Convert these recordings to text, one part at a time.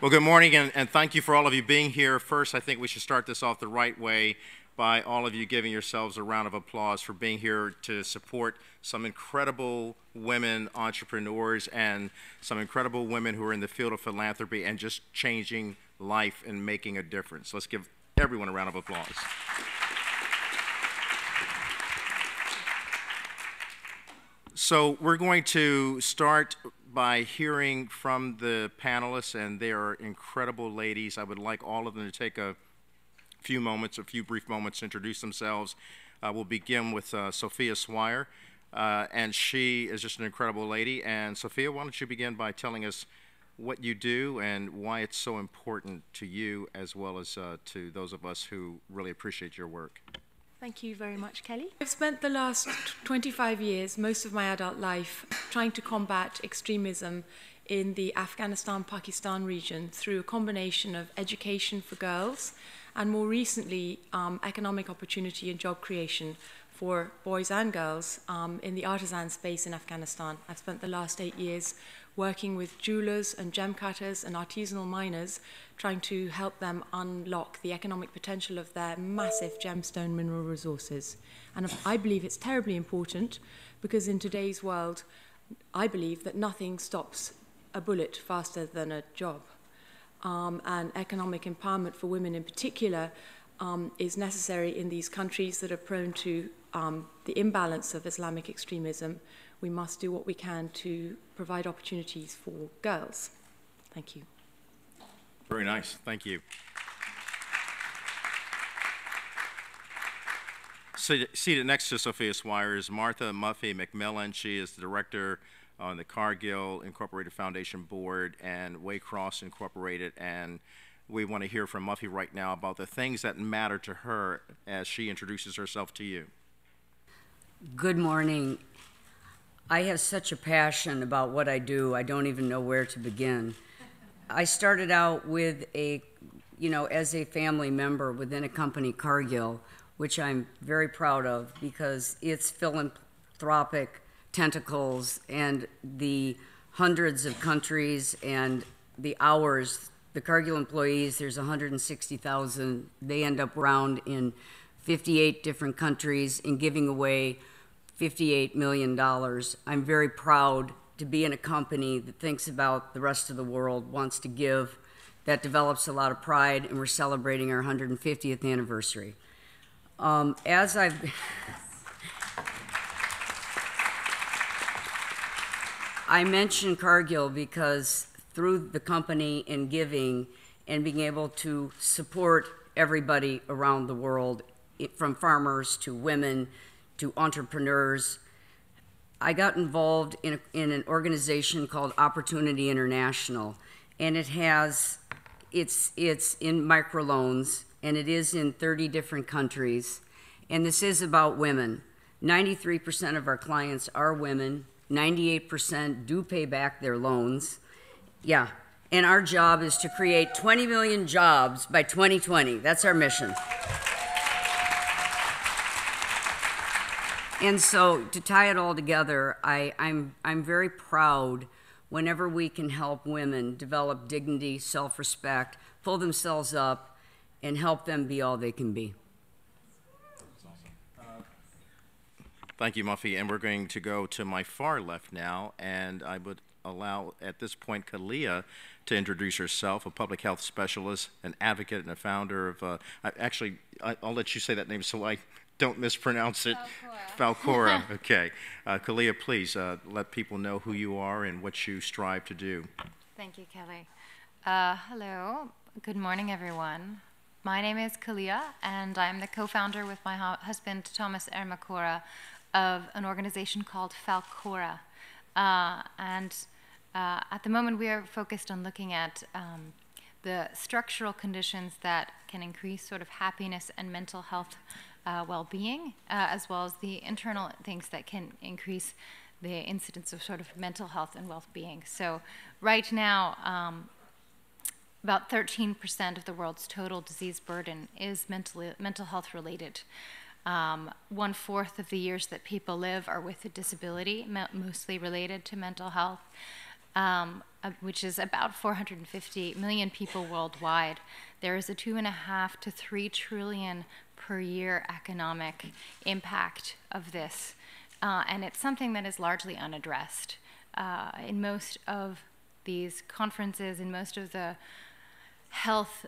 Well, good morning, and thank you for all of you being here. First, I think we should start this off the right way by all of you giving yourselves a round of applause for being here to support some incredible women entrepreneurs and some incredible women who are in the field of philanthropy and just changing life and making a difference. Let's give everyone a round of applause. So we're going to start by hearing from the panelists, and they are incredible ladies. I would like all of them to take a few brief moments to introduce themselves. We'll begin with Sophia Swire, and she is just an incredible lady. And Sophia, why don't you begin by telling us what you do and why it's so important to you as well as to those of us who really appreciate your work. Thank you very much, Kelly. I've spent the last 25 years, most of my adult life, trying to combat extremism in the Afghanistan-Pakistan region through a combination of education for girls and more recently economic opportunity and job creation for boys and girls in the artisan space in Afghanistan. I've spent the last 8 years working with jewelers and gem cutters and artisanal miners, trying to help them unlock the economic potential of their massive gemstone mineral resources. And I believe it's terribly important because in today's world, I believe that nothing stops a bullet faster than a job. And economic empowerment for women in particular is necessary in these countries that are prone to the imbalance of Islamic extremism. We must do what we can to provide opportunities for girls. Thank you. Very nice. Thank you. Seated next to Sophia Swire is Martha Muffy McMillan. She is the director on the Cargill Incorporated Foundation Board and Waycrosse Incorporated, and we want to hear from Muffy right now about the things that matter to her as she introduces herself to you. Good morning. I have such a passion about what I do, I don't even know where to begin. I started out with as a family member within a company, Cargill, which I'm very proud of because its philanthropic tentacles and the hundreds of countries and the hours, the Cargill employees, there's 160,000, they end up around in 58 different countries and giving away $58 million. I'm very proud to be in a company that thinks about the rest of the world, wants to give, that develops a lot of pride, and we're celebrating our 150th anniversary. I mention Cargill because through the company and giving and being able to support everybody around the world, from farmers to women to entrepreneurs, I got involved in an organization called Opportunity International, and it's in microloans, and it is in 30 different countries, and this is about women. 93% of our clients are women, 98% do pay back their loans. Yeah, and our job is to create 20 million jobs by 2020. That's our mission. And so to tie it all together, I'm very proud whenever we can help women develop dignity, self-respect, pull themselves up, and help them be all they can be. Thank you, Muffy. And we're going to go to my far left now, and I would allow at this point Khaliya to introduce herself, a public health specialist, an advocate, and a founder of, I'll let you say that name so I don't mispronounce it. Falkora. Okay. Khaliya, please let people know who you are and what you strive to do. Thank you, Kelly. Hello. Good morning, everyone. My name is Khaliya, and I'm the co-founder with my husband, Thomas Ermakora, of an organization called Falkora. At the moment, we are focused on looking at the structural conditions that can increase sort of happiness and mental health well-being, as well as the internal things that can increase the incidence of sort of mental health and well-being. So right now, about 13% of the world's total disease burden is mental health related. 1/4 of the years that people live are with a disability, mostly related to mental health. which is about 450 million people worldwide, there is a 2.5 to 3 trillion per year economic impact of this. And it's something that is largely unaddressed. In most of these conferences, in most of the health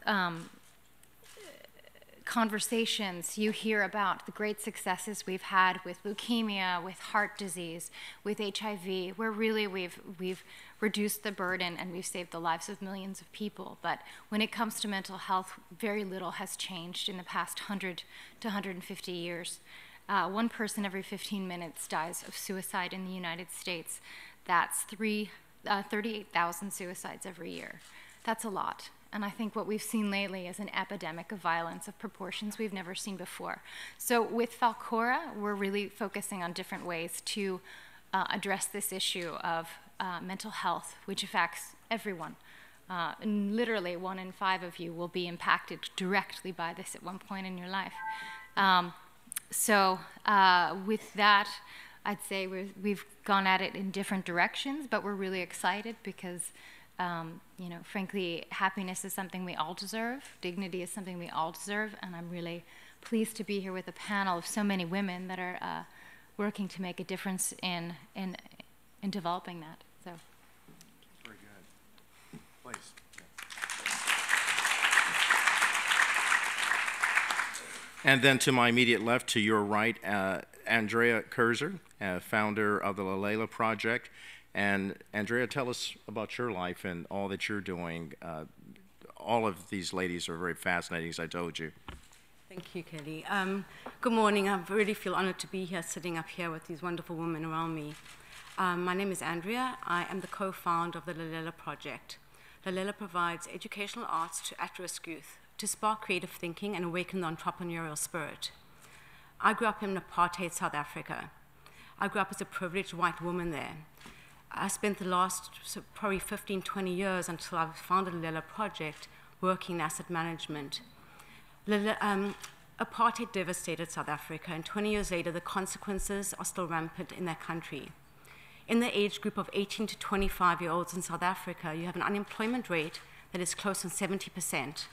conversations, you hear about the great successes we've had with leukemia, with heart disease, with HIV, where really we've reduced the burden and we've saved the lives of millions of people. But when it comes to mental health, very little has changed in the past 100 to 150 years. One person every 15 minutes dies of suicide in the United States. That's 38,000 suicides every year. That's a lot. And I think what we've seen lately is an epidemic of violence of proportions we've never seen before. So with Falkora, we're really focusing on different ways to address this issue of mental health, which affects everyone. And literally 1 in 5 of you will be impacted directly by this at one point in your life. So with that, I'd say we've gone at it in different directions, but we're really excited because you know, frankly, happiness is something we all deserve. Dignity is something we all deserve, and I'm really pleased to be here with a panel of so many women that are working to make a difference in developing that. So. Very good. Please. And then to my immediate left, to your right, Andrea Cursor, founder of the Lalela project. And Andrea, tell us about your life and all that you're doing. All of these ladies are very fascinating, as I told you. Thank you, Kelly. Good morning. I really feel honored to be here, sitting up here with these wonderful women around me. My name is Andrea. I am the co-founder of the Lalela project. Lalela provides educational arts to at-risk youth to spark creative thinking and awaken the entrepreneurial spirit. I grew up in apartheid South Africa. I grew up as a privileged white woman there. I spent the last probably 15, 20 years until I founded the Lalela project working in asset management. Apartheid devastated South Africa, and 20 years later, the consequences are still rampant in that country. In the age group of 18 to 25-year-olds in South Africa, you have an unemployment rate that is close to 70%.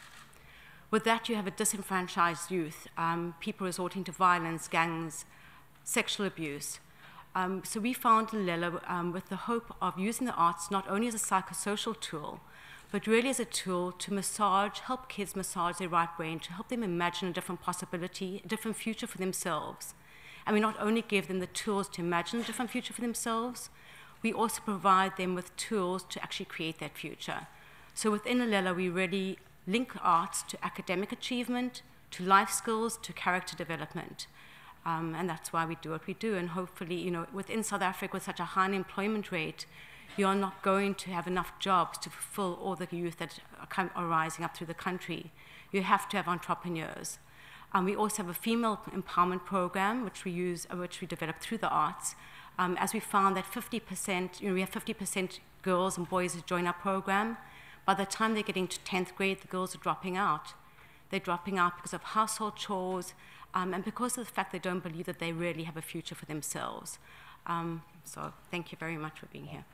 With that, you have a disenfranchised youth, people resorting to violence, gangs, sexual abuse. So we founded Lalela with the hope of using the arts not only as a psychosocial tool, but really as a tool to help kids massage their right brain, to help them imagine a different possibility, a different future for themselves. And we not only give them the tools to imagine a different future for themselves, we also provide them with tools to actually create that future. So within Lalela, we really link arts to academic achievement, to life skills, to character development. And that's why we do what we do. And hopefully, you know, within South Africa, with such a high unemployment rate, you are not going to have enough jobs to fulfill all the youth that are rising up through the country. You have to have entrepreneurs. We also have a female empowerment program, which we develop through the arts. As we found that 50%, we have 50% girls and boys who join our program. By the time they're getting to 10th grade, the girls are dropping out. They're dropping out because of household chores, and because of the fact they don't believe that they really have a future for themselves. So thank you very much for being here.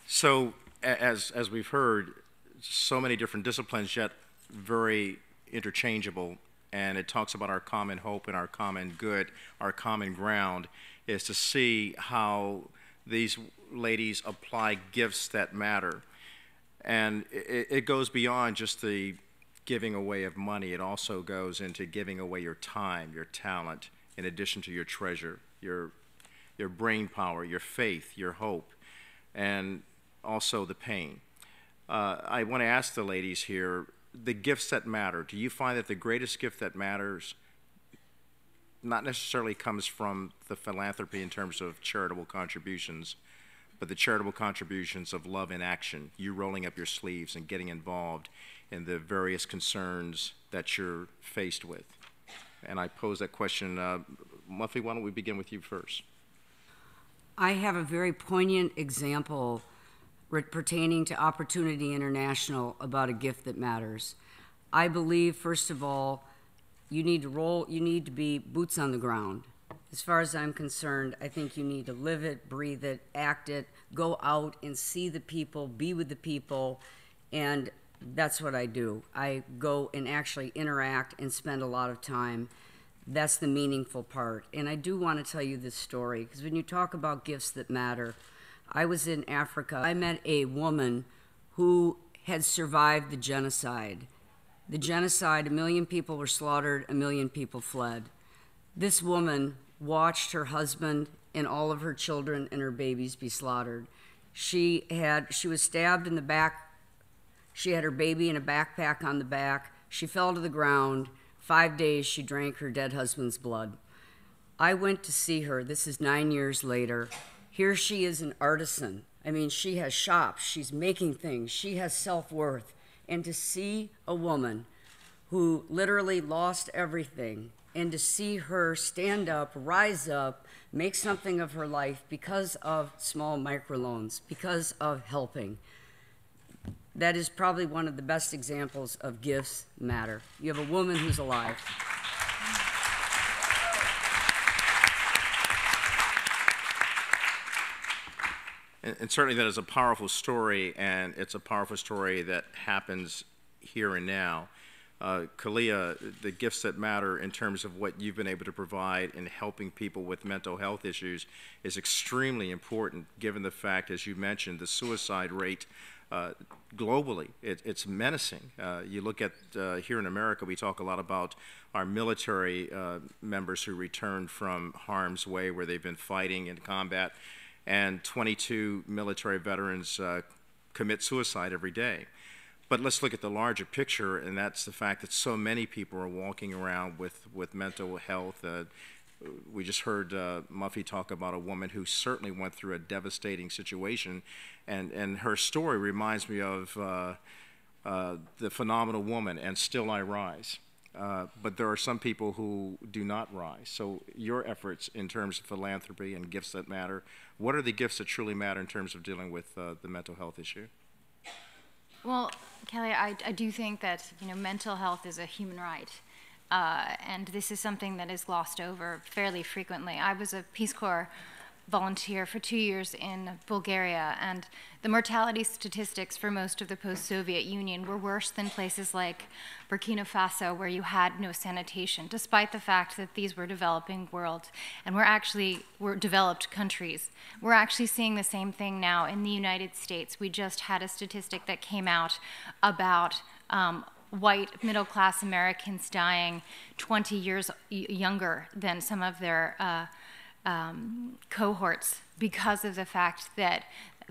So as we've heard, so many different disciplines, yet very interchangeable, and it talks about our common hope and our common good, our common ground, is to see how these ladies apply gifts that matter. And it goes beyond just the giving away of money. It also goes into giving away your time, your talent, in addition to your treasure, your brain power, your faith, your hope, and also the pain. I want to ask the ladies here, the gifts that matter, do you find that the greatest gift that matters not necessarily comes from the philanthropy in terms of charitable contributions, but the charitable contributions of love in action, you rolling up your sleeves and getting involved in the various concerns that you're faced with? And I pose that question. Muffy, why don't we begin with you first? I have a very poignant example pertaining to Opportunity International about a gift that matters. I believe, first of all, you need to be boots on the ground. As far as I'm concerned, I think you need to live it, breathe it, act it, go out and see the people, be with the people, and that's what I do. I go and actually interact and spend a lot of time. That's the meaningful part. And I do want to tell you this story, because when you talk about gifts that matter, I was in Africa. I met a woman who had survived the genocide. The genocide, 1 million people were slaughtered, 1 million people fled. This woman watched her husband and all of her children and her babies be slaughtered. She was stabbed in the back. She had her baby in a backpack on the back. She fell to the ground. 5 days she drank her dead husband's blood. I went to see her. This is 9 years later. Here she is, an artisan. I mean, she has shops. She's making things. She has self-worth. And to see a woman who literally lost everything, and to see her stand up, rise up, make something of her life because of small microloans, because of helping. That is probably one of the best examples of gifts matter. You have a woman who's alive. And certainly that is a powerful story, and it's a powerful story that happens here and now. Khaliya, the gifts that matter in terms of what you've been able to provide in helping people with mental health issues is extremely important, given the fact, as you mentioned, the suicide rate globally, it's menacing. You look at here in America, we talk a lot about our military members who return from harm's way where they've been fighting in combat, and 22 military veterans commit suicide every day. But let's look at the larger picture, and that's the fact that so many people are walking around with mental health. We just heard Muffy talk about a woman who certainly went through a devastating situation, and her story reminds me of the phenomenal woman, and still I rise. But there are some people who do not rise. So your efforts in terms of philanthropy and gifts that matter, what are the gifts that truly matter in terms of dealing with the mental health issue? Well, Kelly, I do think that mental health is a human right, and this is something that is glossed over fairly frequently. I was a Peace Corps volunteer for 2 years in Bulgaria, and the mortality statistics for most of the post-Soviet Union were worse than places like Burkina Faso, where you had no sanitation, despite the fact that these were developing worlds and were developed countries. We're actually seeing the same thing now in the United States. We just had a statistic that came out about white middle-class Americans dying 20 years younger than some of their cohorts because of the fact that,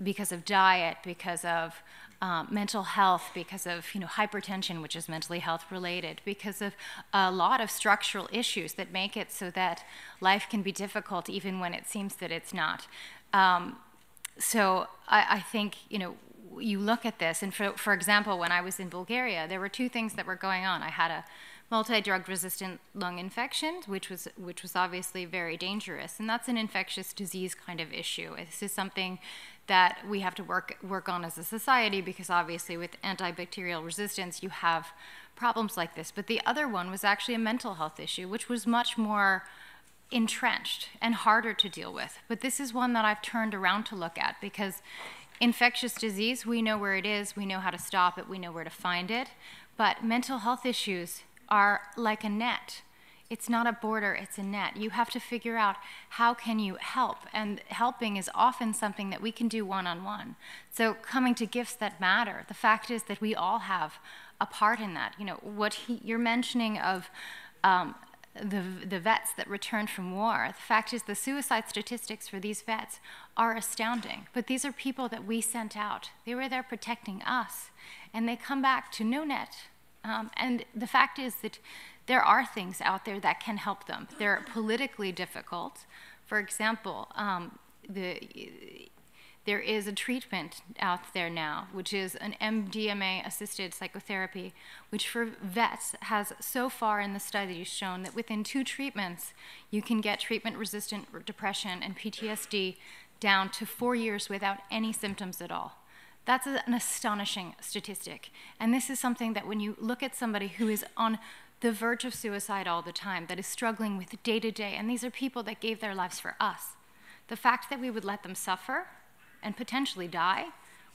because of diet, because of mental health, because of hypertension, which is mentally health related, because of a lot of structural issues that make it so that life can be difficult even when it seems that it's not. So I think you look at this, and for example, when I was in Bulgaria, there were two things that were going on. I had a multi-drug resistant lung infection, which was obviously very dangerous, and that's an infectious disease kind of issue. This is something that we have to work on as a society, because obviously with antibacterial resistance you have problems like this. But the other one was actually a mental health issue, which was much more entrenched and harder to deal with. But this is one that I've turned around to look at, because infectious disease, we know where it is, we know how to stop it, we know where to find it, but mental health issues are like a net. It's not a border, it's a net. You have to figure out how can you help, and helping is often something that we can do one-on-one. So coming to gifts that matter, the fact is that we all have a part in that. What you're mentioning of the vets that returned from war, the fact is the suicide statistics for these vets are astounding. But these are people that we sent out. They were there protecting us, and they come back to no net. And the fact is that there are things out there that can help them. They're politically difficult. For example, there is a treatment out there now, which is an MDMA-assisted psychotherapy, which for vets has so far in the studies shown that within 2 treatments, you can get treatment-resistant depression and PTSD down to 4 years without any symptoms at all. That's an astonishing statistic. And this is something that when you look at somebody who is on the verge of suicide all the time, that is struggling with day to day, and these are people that gave their lives for us. The fact that we would let them suffer and potentially die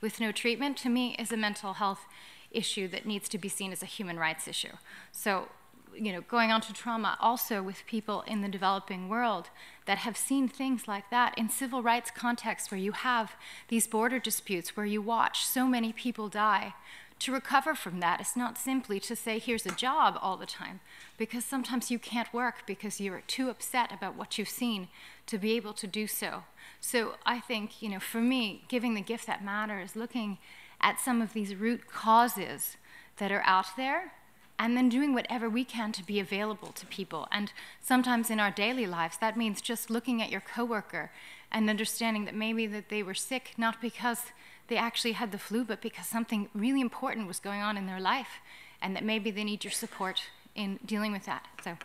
with no treatment, to me, is a mental health issue that needs to be seen as a human rights issue. So, you know, going on to trauma also with people in the developing world that have seen things like that in civil rights contexts where you have these border disputes where you watch so many people die. To recover from that is not simply to say, here's a job all the time, because sometimes you can't work because you're too upset about what you've seen to be able to do so. So I think, you know, for me, giving the gift that matters, looking at some of these root causes that are out there, and then doing whatever we can to be available to people. And sometimes in our daily lives, that means just looking at your coworker and understanding that maybe that they were sick, not because they actually had the flu, but because something really important was going on in their life, and that maybe they need your support in dealing with that. So,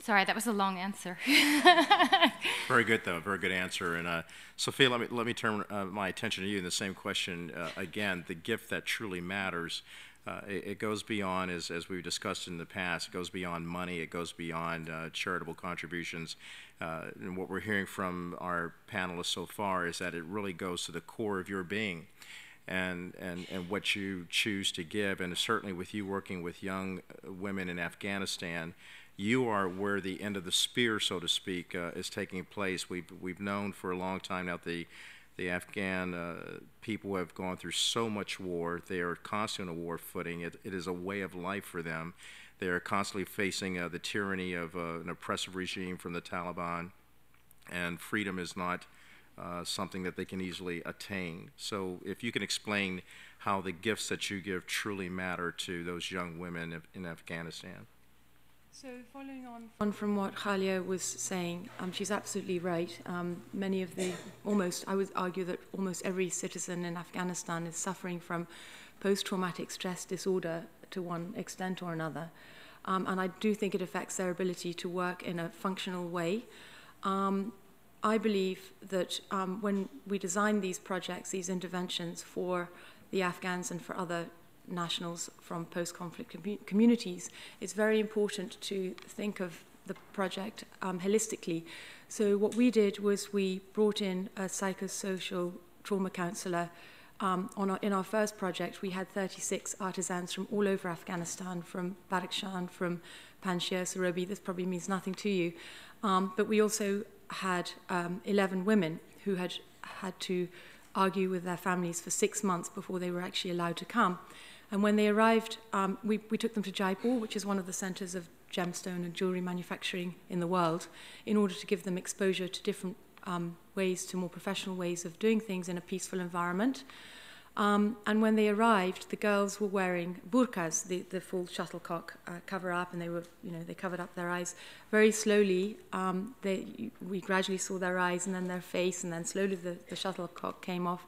sorry, that was a long answer. Very good, though. Very good answer. And Sophia, let me turn my attention to you in the same question again. The gift that truly matters. It goes beyond, as we've discussed in the past, it goes beyond money, it goes beyond charitable contributions. And what we're hearing from our panelists so far is that it really goes to the core of your being and what you choose to give. And certainly with you working with young women in Afghanistan, you are where the end of the spear, so to speak, is taking place. We've known for a long time now the Afghan people have gone through so much war. They are constantly on a war footing. It is a way of life for them. They are constantly facing the tyranny of an oppressive regime from the Taliban, and freedom is not something that they can easily attain. So if you can explain how the gifts that you give truly matter to those young women in Afghanistan. So following on from what Khaliya was saying, she's absolutely right. Many of the, I would argue that almost every citizen in Afghanistan is suffering from post-traumatic stress disorder to one extent or another. And I do think it affects their ability to work in a functional way. I believe that when we design these projects, these interventions for the Afghans and for other nationals from post-conflict communities, it's very important to think of the project holistically. So what we did was we brought in a psychosocial trauma counsellor. In our first project, we had 36 artisans from all over Afghanistan, from Badakhshan, from Panjshir, Sorobi. This probably means nothing to you. But we also had 11 women who had to argue with their families for 6 months before they were actually allowed to come. And when they arrived, we took them to Jaipur, which is one of the centers of gemstone and jewelry manufacturing in the world, in order to give them exposure to different ways, to more professional ways of doing things in a peaceful environment. And when they arrived, the girls were wearing burqas, the full shuttlecock cover up, and they covered up their eyes. Very slowly, we gradually saw their eyes and then their face, and then slowly the shuttlecock came off.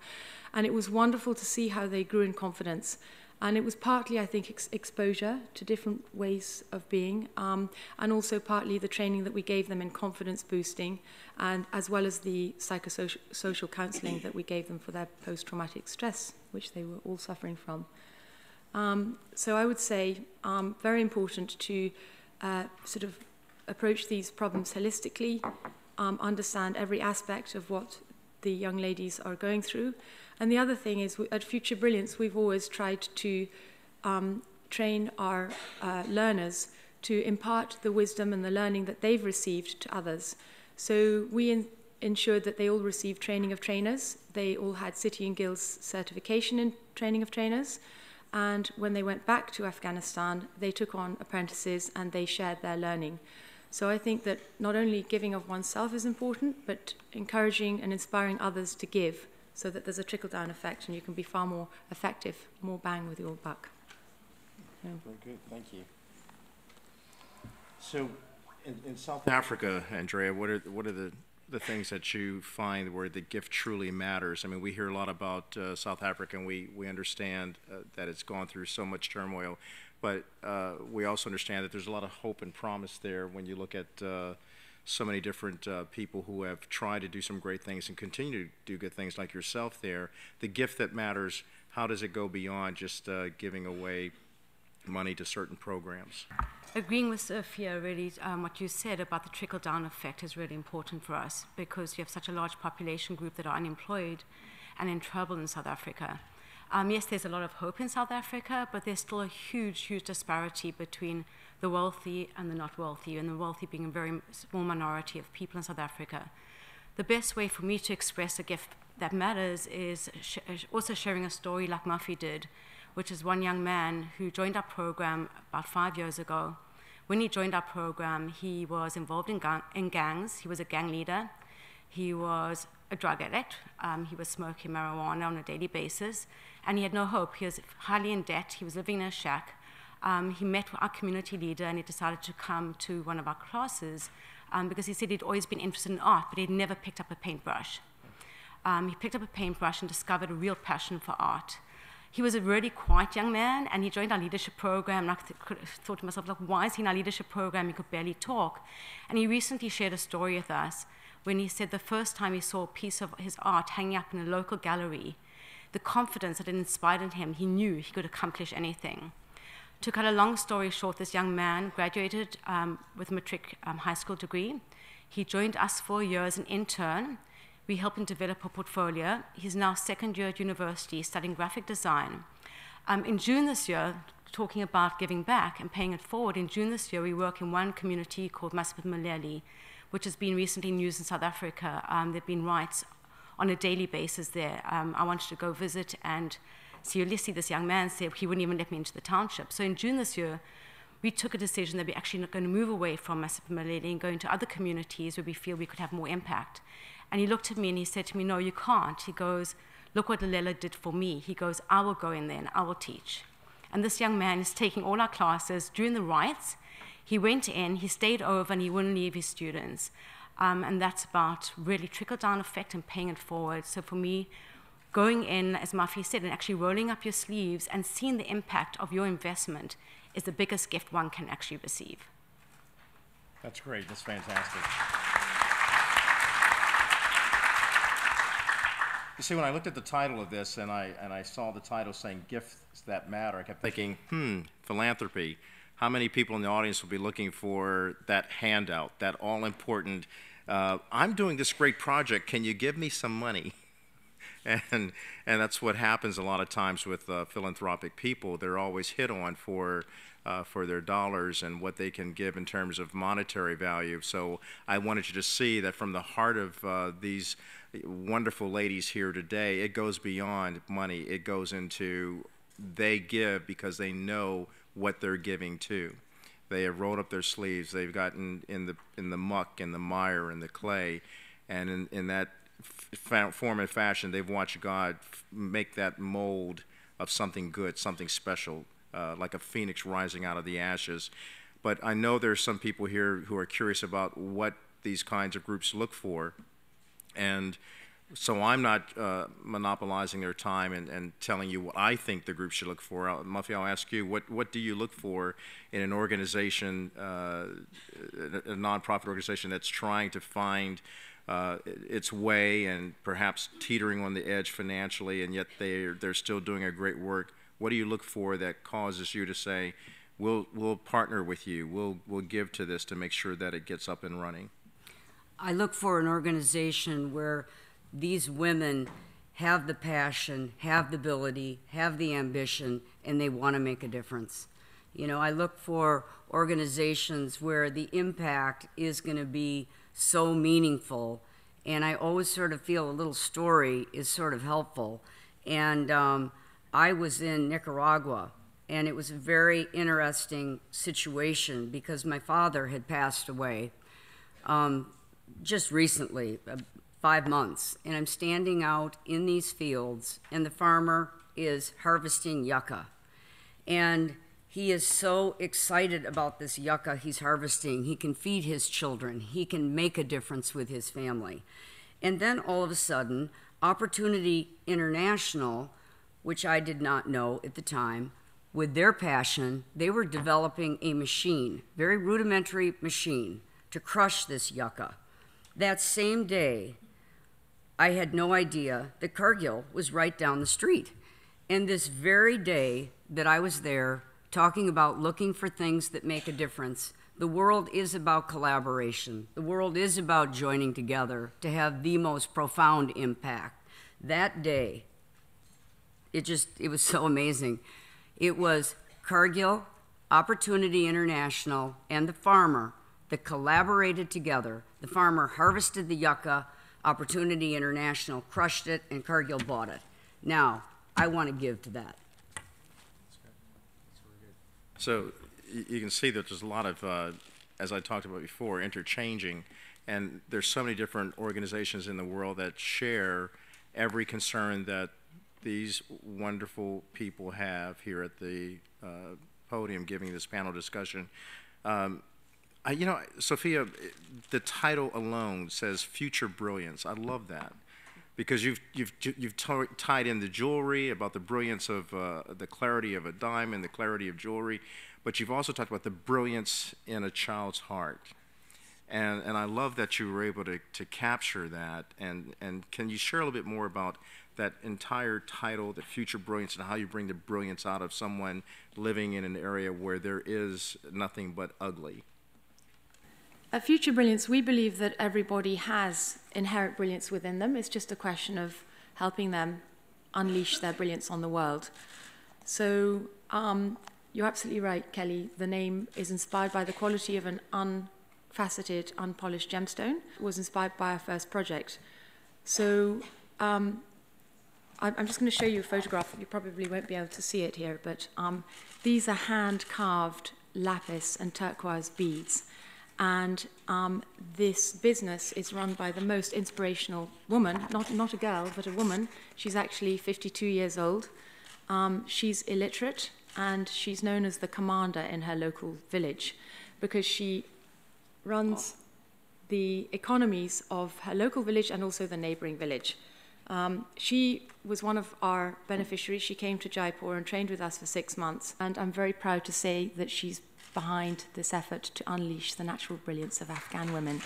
And it was wonderful to see how they grew in confidence. And it was partly, I think, exposure to different ways of being, and also partly the training that we gave them in confidence boosting, and as well as the psychosocial counselling that we gave them for their post-traumatic stress, which they were all suffering from. So I would say very important to sort of approach these problems holistically, understand every aspect of what the young ladies are going through. And the other thing is, at FutureBrilliance, we've always tried to train our learners to impart the wisdom and the learning that they've received to others. So we ensured that they all received training of trainers. They all had City and Guilds certification in training of trainers. And when they went back to Afghanistan, they took on apprentices and they shared their learning. So I think that not only giving of oneself is important, but encouraging and inspiring others to give, so that there's a trickle-down effect and you can be far more effective, more bang with your buck. Yeah. Very good, thank you. So in South Africa, Andrea, what are the things that you find where the gift truly matters? I mean, we hear a lot about South Africa, and we understand that it's gone through so much turmoil, but we also understand that there's a lot of hope and promise there when you look at so many different people who have tried to do some great things and continue to do good things like yourself there. The gift that matters, how does it go beyond just giving away money to certain programs. Agreeing with Sophia, really, what you said about the trickle-down effect is really important for us because you have such a large population group that are unemployed and in trouble in South Africa. Yes, there's a lot of hope in South Africa, but there's still a huge, huge disparity between the wealthy and the not wealthy, and the wealthy being a very small minority of people in South Africa. The best way for me to express a gift that matters is also sharing a story like Muffy did, which is one young man who joined our program about 5 years ago. When he joined our program, he was involved in gangs. He was a gang leader. He was a drug addict. He was smoking marijuana on a daily basis, and he had no hope. He was highly in debt. He was living in a shack. He met our community leader, and he decided to come to one of our classes because he said he'd always been interested in art, but he'd never picked up a paintbrush. He picked up a paintbrush and discovered a real passion for art. He was a really quiet young man, and he joined our leadership program, and I thought to myself, like, why is he in our leadership program? He could barely talk. And he recently shared a story with us when he said the first time he saw a piece of his art hanging up in a local gallery, the confidence that it inspired in him, he knew he could accomplish anything. To cut a long story short, this young man graduated with a matric high school degree. He joined us for a year as an intern. We helped him develop a portfolio. He's now second year at university studying graphic design. In June this year, talking about giving back and paying it forward, in June this year we work in one community called MacMillan, which has been recently news in South Africa. There have been riots on a daily basis there. I wanted to go visit and see Ulysses, this young man, said he wouldn't even let me into the township. So in June this year, we took a decision that we're actually not going to move away from MacMillan and go into other communities where we feel we could have more impact. And he looked at me and he said to me, no, you can't. He goes, look what Lalela did for me. He goes, I will go in there and I will teach. And this young man is taking all our classes during the riots. He went in, he stayed over, and he wouldn't leave his students. And that's about really trickle-down effect and paying it forward. So for me, going in, as Muffy said, and actually rolling up your sleeves and seeing the impact of your investment is the biggest gift one can actually receive. That's great. That's fantastic. You see, when I looked at the title of this and I saw the title saying Gifts That Matter, I kept thinking, philanthropy. How many people in the audience will be looking for that handout, that all-important, I'm doing this great project, can you give me some money? And that's what happens a lot of times with philanthropic people. They're always hit on for their dollars and what they can give in terms of monetary value. So I wanted you to see that from the heart of these wonderful ladies here today, it goes beyond money. It goes into they give because they know what they're giving to. They have rolled up their sleeves. They've gotten in the muck and the mire and the clay, and in that form and fashion, they've watched God make that mold of something good, something special, like a phoenix rising out of the ashes. But I know there's some people here who are curious about what these kinds of groups look for, and so I'm not monopolizing their time and telling you what I think the group should look for. Muffy, I'll ask you, what do you look for in an organization, a nonprofit organization that's trying to find its way and perhaps teetering on the edge financially, and yet they're still doing a great work? What do you look for that causes you to say, we'll partner with you, we'll give to this to make sure that it gets up and running? I look for an organization where these women have the passion, have the ability, have the ambition, and they want to make a difference. You know, I look for organizations where the impact is going to be so meaningful, and I always sort of feel a little story is sort of helpful. And I was in Nicaragua, and it was a very interesting situation because my father had passed away just recently, 5 months, and I'm standing out in these fields, and the farmer is harvesting yucca. And he is so excited about this yucca he's harvesting. He can feed his children. He can make a difference with his family. And then all of a sudden, Opportunity International, which I did not know at the time, with their passion, they were developing a machine, very rudimentary machine, to crush this yucca. That same day, I had no idea that Cargill was right down the street. And this very day that I was there, talking about looking for things that make a difference. The world is about collaboration. The world is about joining together to have the most profound impact. That day, it was so amazing. It was Cargill, Opportunity International, and the farmer that collaborated together. The farmer harvested the yucca, Opportunity International crushed it, and Cargill bought it. Now, I want to give to that. So you can see that there's a lot of, as I talked about before, interchanging, and there's so many different organizations in the world that share every concern that these wonderful people have here at the podium giving this panel discussion. You know, Sophia, the title alone says FutureBrilliance. I love that because you've tied in the jewelry, about the brilliance of the clarity of a diamond, the clarity of jewelry, but you've also talked about the brilliance in a child's heart. And I love that you were able to capture that. And can you share a little bit more about that entire title, the FutureBrilliance, and how you bring the brilliance out of someone living in an area where there is nothing but ugly? At FutureBrilliance, we believe that everybody has inherent brilliance within them. It's just a question of helping them unleash their brilliance on the world. So you're absolutely right, Kelly. The name is inspired by the quality of an unfaceted, unpolished gemstone. It was inspired by our first project. So I'm just going to show you a photograph. You probably won't be able to see it here, but these are hand-carved lapis and turquoise beads. And this business is run by the most inspirational woman, not a girl, but a woman. She's actually 52 years old. She's illiterate, and she's known as the commander in her local village because she runs the economies of her local village and also the neighboring village. She was one of our beneficiaries. She came to Jaipur and trained with us for 6 months, and I'm very proud to say that she's behind this effort to unleash the natural brilliance of Afghan women.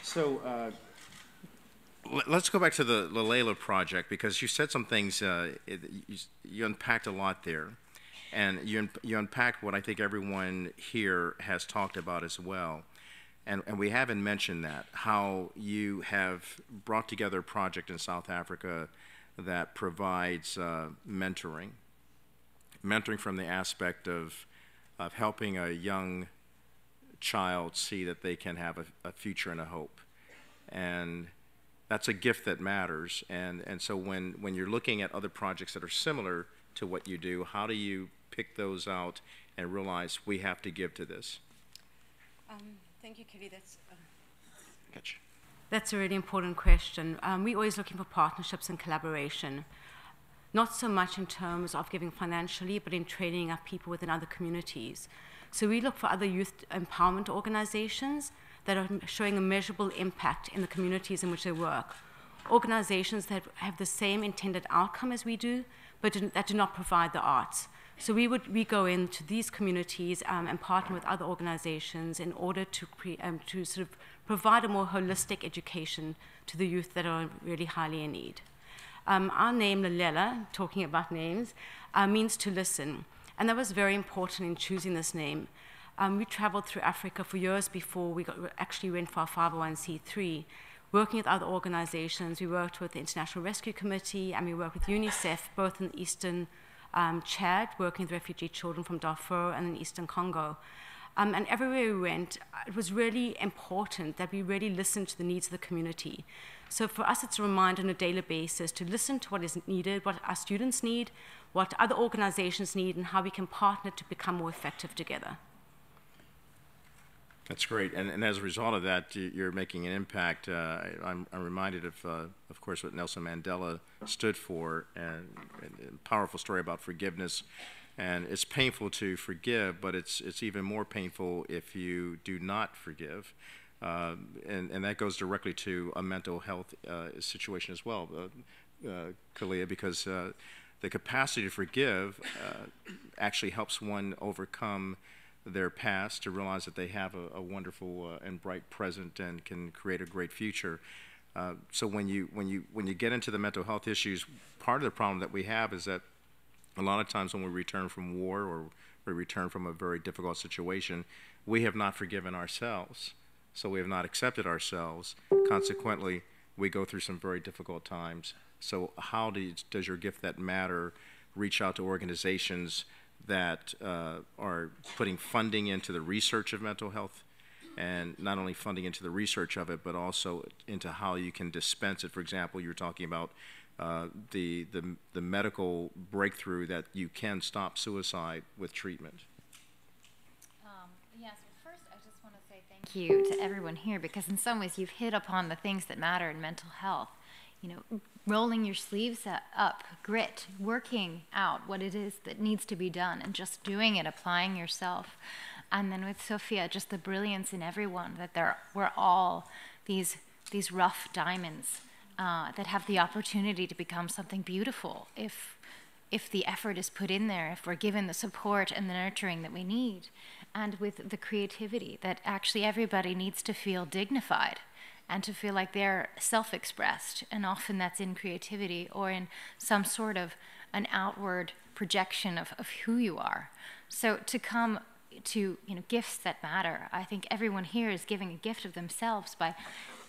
So let's go back to the Lalela project, because you said some things, you unpacked a lot there, and you unpacked what I think everyone here has talked about as well. And we haven't mentioned that, how you have brought together a project in South Africa that provides mentoring from the aspect of helping a young child see that they can have a future and a hope. And that's a gift that matters. And so when you're looking at other projects that are similar to what you do, how do you pick those out and realize we have to give to this? Thank you, Kelly. Gotcha. That's a really important question. We're always looking for partnerships and collaboration, not so much in terms of giving financially, but in training up people within other communities. So we look for other youth empowerment organizations that are showing a measurable impact in the communities in which they work. Organizations that have the same intended outcome as we do, but that do not provide the arts. So we go into these communities and partner with other organizations in order to sort of provide a more holistic education to the youth that are really highly in need. Our name, Lalela, talking about names, means to listen. And that was very important in choosing this name. We traveled through Africa for years before we actually went for our 501c3, working with other organizations. We worked with the International Rescue Committee, and we worked with UNICEF, both in Eastern Chad, working with refugee children from Darfur, and in Eastern Congo. And everywhere we went, it was really important that we really listened to the needs of the community. So for us, it's a reminder on a daily basis to listen to what is needed, what our students need, what other organizations need, and how we can partner to become more effective together. That's great, and as a result of that, you're making an impact. I'm reminded of course, what Nelson Mandela stood for, and a powerful story about forgiveness. And it's painful to forgive, but it's even more painful if you do not forgive, and that goes directly to a mental health situation as well, Khaliya, because the capacity to forgive actually helps one overcome their past, to realize that they have a wonderful and bright present and can create a great future. So when you get into the mental health issues, part of the problem that we have is that a lot of times when we return from war or we return from a very difficult situation, we have not forgiven ourselves. So we have not accepted ourselves. Consequently, we go through some very difficult times. So how does your gift that matter reach out to organizations that are putting funding into the research of mental health, and not only funding into the research of it, but also into how you can dispense it? For example, you were talking about the medical breakthrough that you can stop suicide with treatment. Yes, well, first I just want to say thank you to everyone here, because in some ways you've hit upon the things that matter in mental health. You know, rolling your sleeves up, grit, working out what it is that needs to be done, and just doing it, applying yourself. And then with Sophia, just the brilliance in everyone, that we're all these rough diamonds that have the opportunity to become something beautiful if the effort is put in there, if we're given the support and the nurturing that we need. And with the creativity, that actually everybody needs to feel dignified and to feel like they're self-expressed, and often that's in creativity or in some sort of an outward projection of who you are. So to come to, you know, gifts that matter, I think everyone here is giving a gift of themselves by,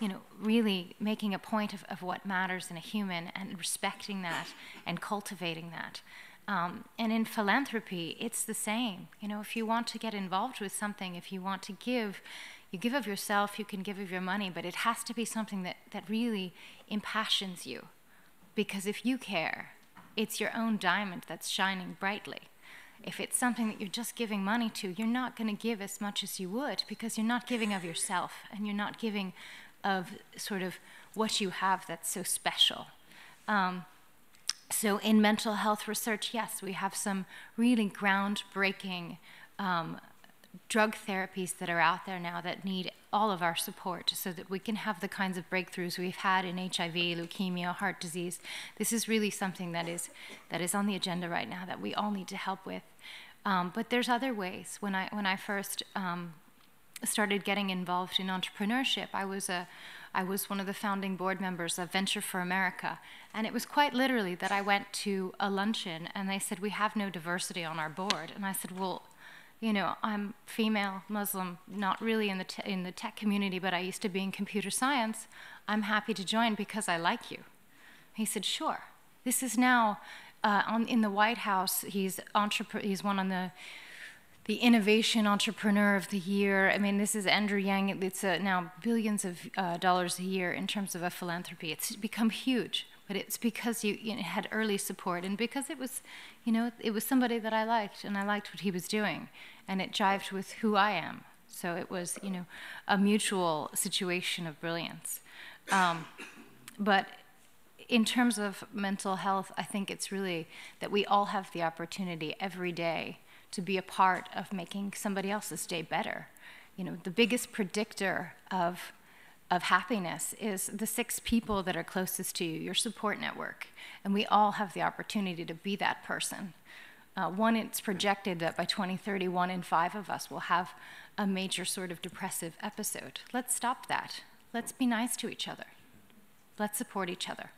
you know, really making a point of what matters in a human, and respecting that and cultivating that. And in philanthropy, it's the same. You know, if you want to get involved with something, if you want to give, you give of yourself, you can give of your money, but it has to be something that really impassions you. Because if you care, it's your own diamond that's shining brightly. If it's something that you're just giving money to, you're not going to give as much as you would, because you're not giving of yourself, and you're not giving of sort of what you have that's so special. So in mental health research, yes, we have some really groundbreaking drug therapies that are out there now that need all of our support, so that we can have the kinds of breakthroughs we've had in HIV, leukemia, heart disease. This is really something that is on the agenda right now that we all need to help with. But there's other ways. When I first started getting involved in entrepreneurship, I was one of the founding board members of Venture for America, and it was quite literally that I went to a luncheon and they said, "We have no diversity on our board." And I said, "Well, you know, I'm female, Muslim, not really in the tech community, but I used to be in computer science. I'm happy to join because I like you." He said, "Sure." This is now in the White House. He's one on the Innovation Entrepreneur of the Year. I mean, this is Andrew Yang. It's now billions of dollars a year in terms of a philanthropy. It's become huge, but it's because you had early support, and because it was, you know, it was somebody that I liked, and I liked what he was doing, and it jived with who I am. So it was, you know, a mutual situation of brilliance. But in terms of mental health, I think it's really that we all have the opportunity every day to be a part of making somebody else's day better. You know, the biggest predictor of happiness is the 6 people that are closest to you, your support network. And we all have the opportunity to be that person. It's projected that by 2030, 1 in 5 of us will have a major sort of depressive episode. Let's stop that. Let's be nice to each other. Let's support each other.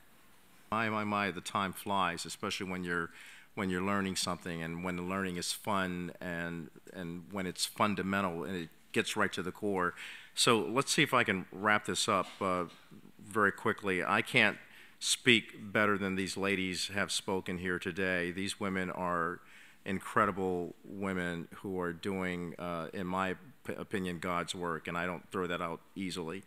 My, the time flies, especially when you're learning something, and when the learning is fun, and when it's fundamental and it gets right to the core. So let's see if I can wrap this up very quickly. I can't speak better than these ladies have spoken here today. These women are incredible women who are doing, in my opinion, God's work, and I don't throw that out easily.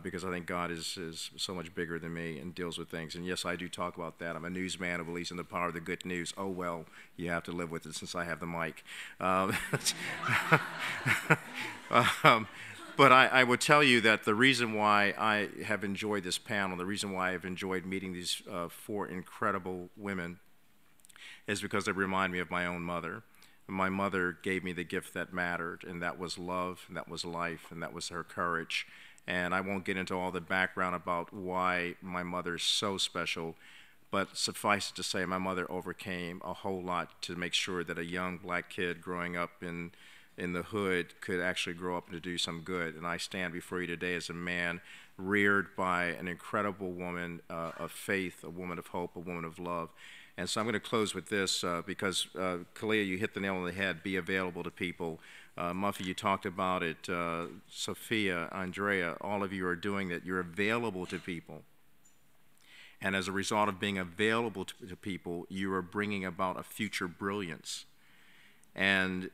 Because I think God is so much bigger than me and deals with things. And yes, I do talk about that. I'm a newsman who believes in the power of the good news. Oh, well, you have to live with it since I have the mic. But I would tell you that the reason why I have enjoyed this panel, the reason why I've enjoyed meeting these 4 incredible women, is because they remind me of my own mother. My mother gave me the gift that mattered, and that was love, and that was life, and that was her courage. And I won't get into all the background about why my mother is so special, but suffice it to say, my mother overcame a whole lot to make sure that a young black kid growing up in in the hood could actually grow up and to do some good. And I stand before you today as a man reared by an incredible woman of faith, a woman of hope, a woman of love. And so I'm going to close with this because, Khaliya, you hit the nail on the head. Be available to people. Muffy, you talked about it. Sophia, Andrea, all of you are doing that. You're available to people. And as a result of being available to people, you are bringing about a future brilliance. And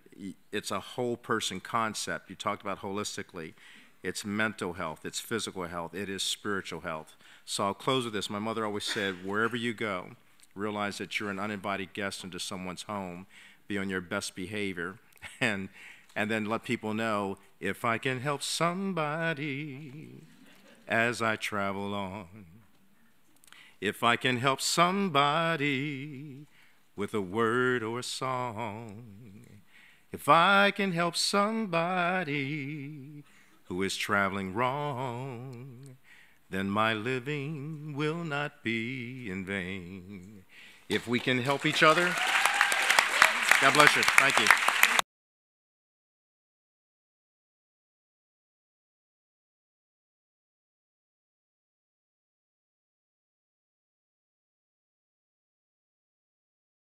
it's a whole person concept. You talked about holistically. It's mental health, it's physical health, it is spiritual health. So I'll close with this. My mother always said, wherever you go, realize that you're an uninvited guest into someone's home, be on your best behavior, and then let people know, if I can help somebody as I travel on, if I can help somebody with a word or a song, if I can help somebody who is traveling wrong, then my living will not be in vain. If we can help each other, God bless you. Thank you.